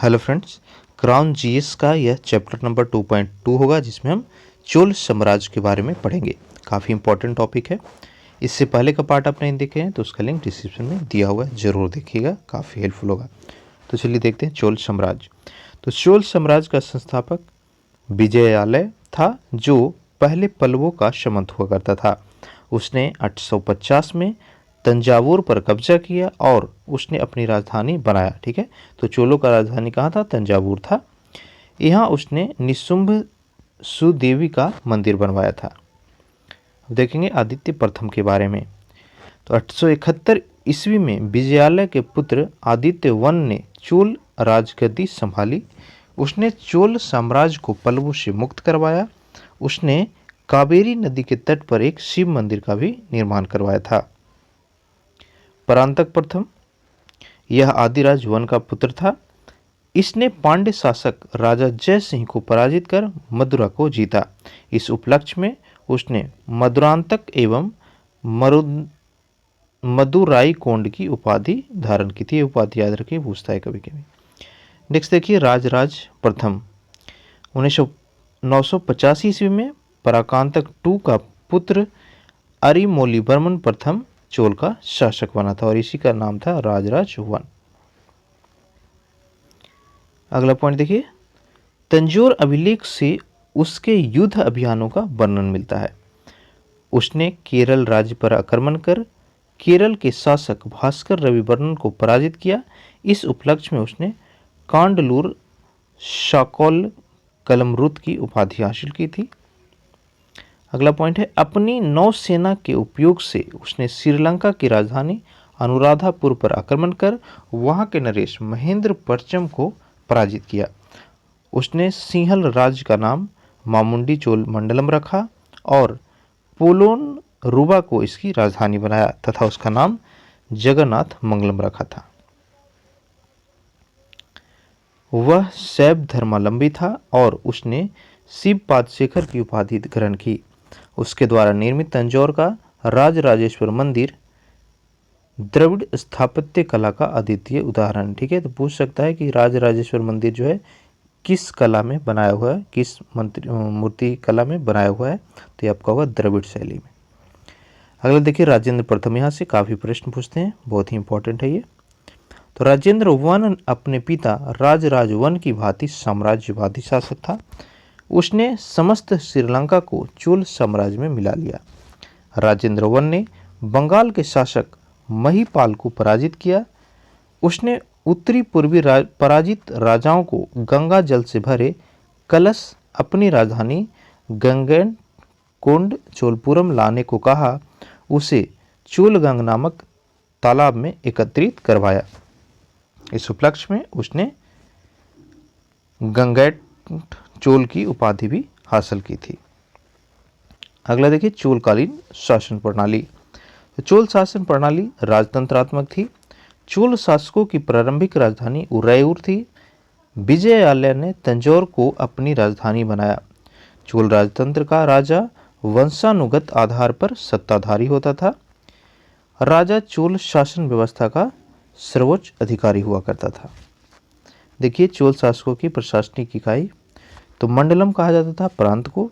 Hello friends, crown GS का यह chapter number 2.2 होगा जिसमें हम चोल साम्राज्य के बारे में पढ़ेंगे। काफ़ी इंपॉर्टेंट टॉपिक है। इससे पहले का पार्ट आपने देखे हैं तो उसका लिंक डिस्क्रिप्शन में दिया हुआ है, ज़रूर देखिएगा, काफ़ी हेल्पफुल होगा। तो चलिए देखते हैं चोल साम्राज्य। तो चोल साम्राज्य का संस्थापक विजयालय था, जो पहले पल्लवों का सामंत हुआ करता था। उसने 850 में तंजावुर पर कब्जा किया और उसने अपनी राजधानी बनाया। ठीक है, तो चोलों का राजधानी कहाँ था? तंजावुर था। यहाँ उसने निशुंभ सुदेवी का मंदिर बनवाया था। देखेंगे आदित्य प्रथम के बारे में। तो 871 ईस्वी में विजयालय के पुत्र आदित्य वन ने चोल राजगद्दी संभाली। उसने चोल साम्राज्य को पल्लवों से मुक्त करवाया। उसने कावेरी नदी के तट पर एक शिव मंदिर का भी निर्माण करवाया था। परांतक प्रथम, यह आदिराज वन का पुत्र था। इसने पांड्य शासक राजा जय सिंह को पराजित कर मदुरा को जीता। इस उपलक्ष्य में उसने मदुरांतक एवं मदुराई कोंड की उपाधि धारण की थी। उपाधि याद रखिए, पूछता है कभी कभी। नेक्स्ट देखिए राजराज प्रथम। 950 ईस्वी में पराकांतक टू का पुत्र अरिमोलीवर्मन प्रथम चोल का शासक बना था और इसी का नाम था राजराज वन। अगला पॉइंट देखिए, तंजौर अभिलेख से उसके युद्ध अभियानों का वर्णन मिलता है। उसने केरल राज्य पर आक्रमण कर केरल के शासक भास्कर रविवर्मन को पराजित किया। इस उपलक्ष्य में उसने कांडलूर शाकोल कलमरुत की उपाधि हासिल की थी। अगला पॉइंट है, अपनी नौसेना के उपयोग से उसने श्रीलंका की राजधानी अनुराधापुर पर आक्रमण कर वहां के नरेश महेंद्र परचम को पराजित किया। उसने सिंहल राज्य का नाम मामुंडी चोल मंडलम रखा और पोलोन रुबा को इसकी राजधानी बनाया तथा उसका नाम जगन्नाथ मंगलम रखा था। वह शैव धर्मावलंबी था और उसने शिव पादशेखर की उपाधि ग्रहण की। उसके द्वारा निर्मित तंजौर का राजराजेश्वर मंदिर द्रविड़ स्थापत्य कला का अद्वितीय उदाहरण। ठीक है, तो पूछ सकता है कि राजराजेश्वर मंदिर जो है किस कला में बनाया हुआ है, किस मूर्ति कला में बनाया हुआ है? तो ये आपका होगा द्रविड़ शैली में। अगला देखिए राजेंद्र प्रथम। यहाँ से काफ़ी प्रश्न पूछते हैं, बहुत ही इंपॉर्टेंट है ये। तो राजेंद्र वन अपने पिता राजराज वन की भांति साम्राज्यवादी शासक था। उसने समस्त श्रीलंका को चोल साम्राज्य में मिला लिया। राजेंद्र वन ने बंगाल के शासक महिपाल को पराजित किया। उसने उत्तरी पूर्वी पराजित राजाओं को गंगा जल से भरे कलश अपनी राजधानी गंगैन कोंड चोलपुरम लाने को कहा। उसे चोलगंग नामक तालाब में एकत्रित करवाया। इस उपलक्ष्य में उसने गंगैट चोल की उपाधि भी हासिल की थी। अगला देखिए चोलकालीन शासन प्रणाली। तो चोल शासन प्रणाली राजतंत्रात्मक थी। चोल शासकों की प्रारंभिक राजधानी उरैयूर थी। विजयालय ने तंजौर को अपनी राजधानी बनाया। चोल राजतंत्र का राजा वंशानुगत आधार पर सत्ताधारी होता था। राजा चोल शासन व्यवस्था का सर्वोच्च अधिकारी हुआ करता था। देखिए चोल शासकों की प्रशासनिक इकाई, तो मंडलम कहा जाता था प्रांत को,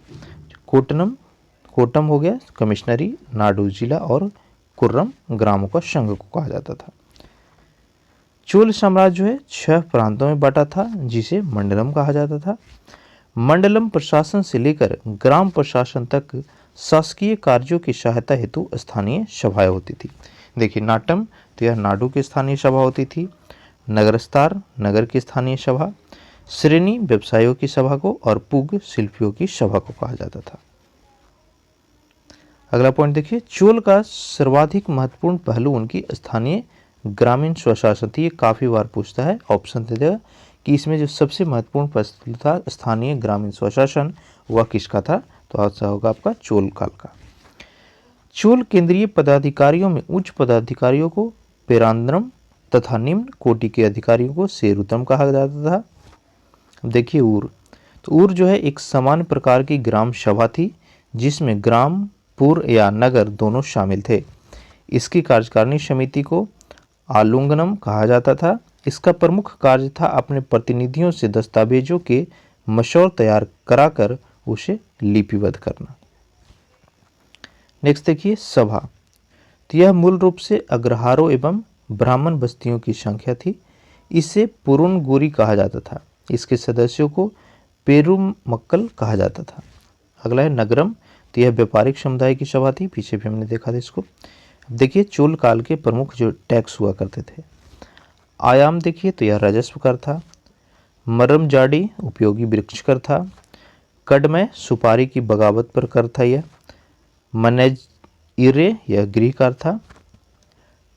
कोटम हो गया कमिश्नरी, नाडू जिला और कुर्रम ग्रामों का संघ को कहा जाता था। चोल साम्राज्य जो है 6 प्रांतों में बटा था जिसे मंडलम कहा जाता था। मंडलम प्रशासन से लेकर ग्राम प्रशासन तक शासकीय कार्यों की सहायता हेतु स्थानीय सभाएं होती थी। देखिए नाटम, तो यह नाडू की स्थानीय सभा होती थी। नगरस्तार नगर की स्थानीय सभा, श्रेणी व्यवसायों की सभा को और पुग शिल्पियों की सभा को कहा जाता था। अगला पॉइंट देखिए, चोल का सर्वाधिक महत्वपूर्ण पहलू उनकी स्थानीय ग्रामीण स्वशासन थी। ये काफी बार पूछता है, ऑप्शन दे देगा कि इसमें जो सबसे महत्वपूर्ण पहलू था स्थानीय ग्रामीण स्वशासन, वह किसका था? तो आंसर होगा आपका चोल काल का। चोल केंद्रीय पदाधिकारियों में उच्च पदाधिकारियों को पेरांद्रम तथा निम्न कोटि के अधिकारियों को सेरुतम कहा जाता था। देखिए ऊर, तो ऊर जो है एक सामान्य प्रकार की ग्राम सभा थी जिसमें ग्राम, पुर या नगर दोनों शामिल थे। इसकी कार्यकारिणी समिति को आलुंगनम कहा जाता था। इसका प्रमुख कार्य था अपने प्रतिनिधियों से दस्तावेजों के मसौर तैयार कराकर उसे लिपिबद्ध करना। नेक्स्ट देखिए सभा। तो यह मूल रूप से अग्रहारों एवं ब्राह्मण बस्तियों की संख्या थी। इसे पुरुनगोरी कहा जाता था। इसके सदस्यों को पेरुमक्कल कहा जाता था। अगला है नगरम। तो यह व्यापारिक समुदाय की सभा थी, पीछे भी हमने देखा था इसको। अब देखिए चोल काल के प्रमुख जो टैक्स हुआ करते थे। आयाम देखिए तो यह राजस्व कर था। मरम जाड़ी उपयोगी वृक्ष कर था। कड़मय सुपारी की बगावत पर कर था यह। मनेज इरे यह गृह कर था।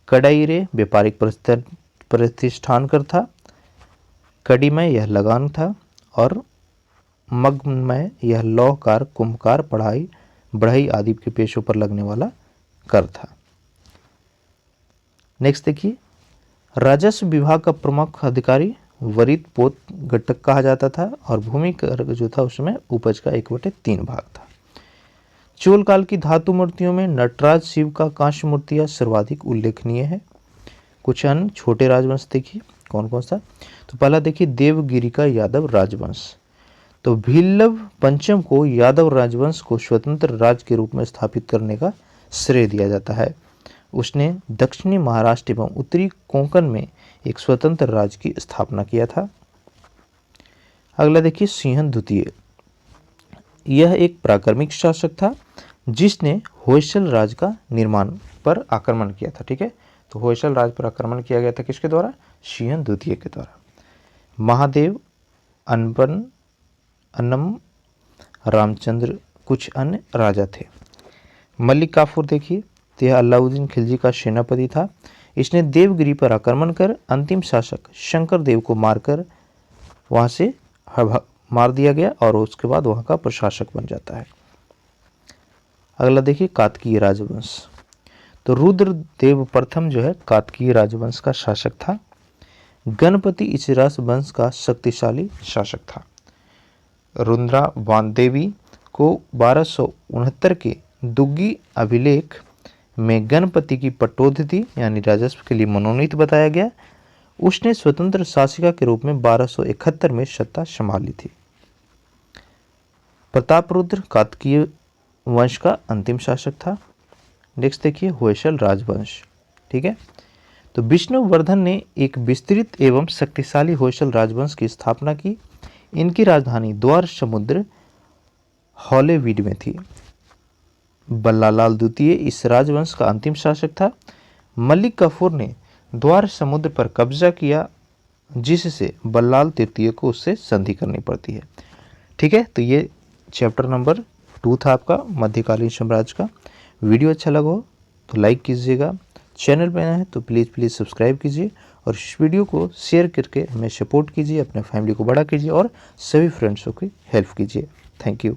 कड़ाइरे व्यापारिक प्रतिष्ठान कर था। कड़ीमय यह लगान था। और मगमय यह लौहकार कुंभकार बढ़ई आदि के पेशों पर लगने वाला कर था। नेक्स्ट देखिए राजस्व विभाग का प्रमुख अधिकारी वरित पोत घटक कहा जाता था और भूमि कर जो था उसमें उपज का 1/3 भाग था। चोल काल की धातु मूर्तियों में नटराज शिव का कांस्य मूर्तियां सर्वाधिक उल्लेखनीय है। कुछ अन्य छोटे राजवंश देखिए कौन कौन सा। तो पहला देखिए देवगिरी का यादव राजवंश। तो भील्लव पंचम को यादव राजवंश को स्वतंत्र राज्य के रूप में स्थापित करने का श्रेय दिया जाता है। उसने दक्षिणी महाराष्ट्र एवं उत्तरी कोंकण में एक स्वतंत्र राज्य की स्थापना किया था। अगला देखिए सिंहन द्वितीय। यह एक प्राक्रमिक शासक था जिसने होयसल राज्य का निर्माण पर आक्रमण किया था। ठीक है, तो होयसल राज्य पर आक्रमण किया गया था किसके द्वारा? सिंहन द्वितीय के द्वारा। महादेव अन्नम रामचंद्र कुछ अन्य राजा थे। मलिक काफूर देखिए तो यह अलाउद्दीन खिलजी का सेनापति था। इसने देवगिरी पर आक्रमण कर अंतिम शासक शंकर देव को मारकर वहां से मार दिया गया और उसके बाद वहां का प्रशासक बन जाता है। अगला देखिए कातकीय राजवंश। तो रुद्रदेव प्रथम जो है कातकीय राजवंश का शासक था। गणपति इस राजवंश का शक्तिशाली शासक था। रुद्रा वानदेवी को 1269 के दुग्गी अभिलेख में गणपति की पटौदी यानी राजस्व के लिए मनोनीत बताया गया। उसने स्वतंत्र शासिका के रूप में 1271 में सत्ता संभाली थी। प्रतापरुद्र कातकीय वंश का अंतिम शासक था। नेक्स्ट देखिए होयसल राजवंश। ठीक है, तो विष्णुवर्धन ने एक विस्तृत एवं शक्तिशाली होयसल राजवंश की स्थापना की। इनकी राजधानी द्वार समुद्र हॉलेवीड में थी। बल्लालाल द्वितीय इस राजवंश का अंतिम शासक था। मलिक काफूर ने द्वार समुद्र पर कब्जा किया जिससे बल्लाल तृतीय को उससे संधि करनी पड़ती है। ठीक है, तो ये चैप्टर नंबर 2 था आपका मध्यकालीन साम्राज्य का। वीडियो अच्छा लगा हो तो लाइक कीजिएगा। चैनल पर नया है तो प्लीज़ सब्सक्राइब कीजिए और इस वीडियो को शेयर करके हमें सपोर्ट कीजिए, अपने फैमिली को बड़ा कीजिए और सभी फ्रेंड्सों की हेल्प कीजिए। Thank you.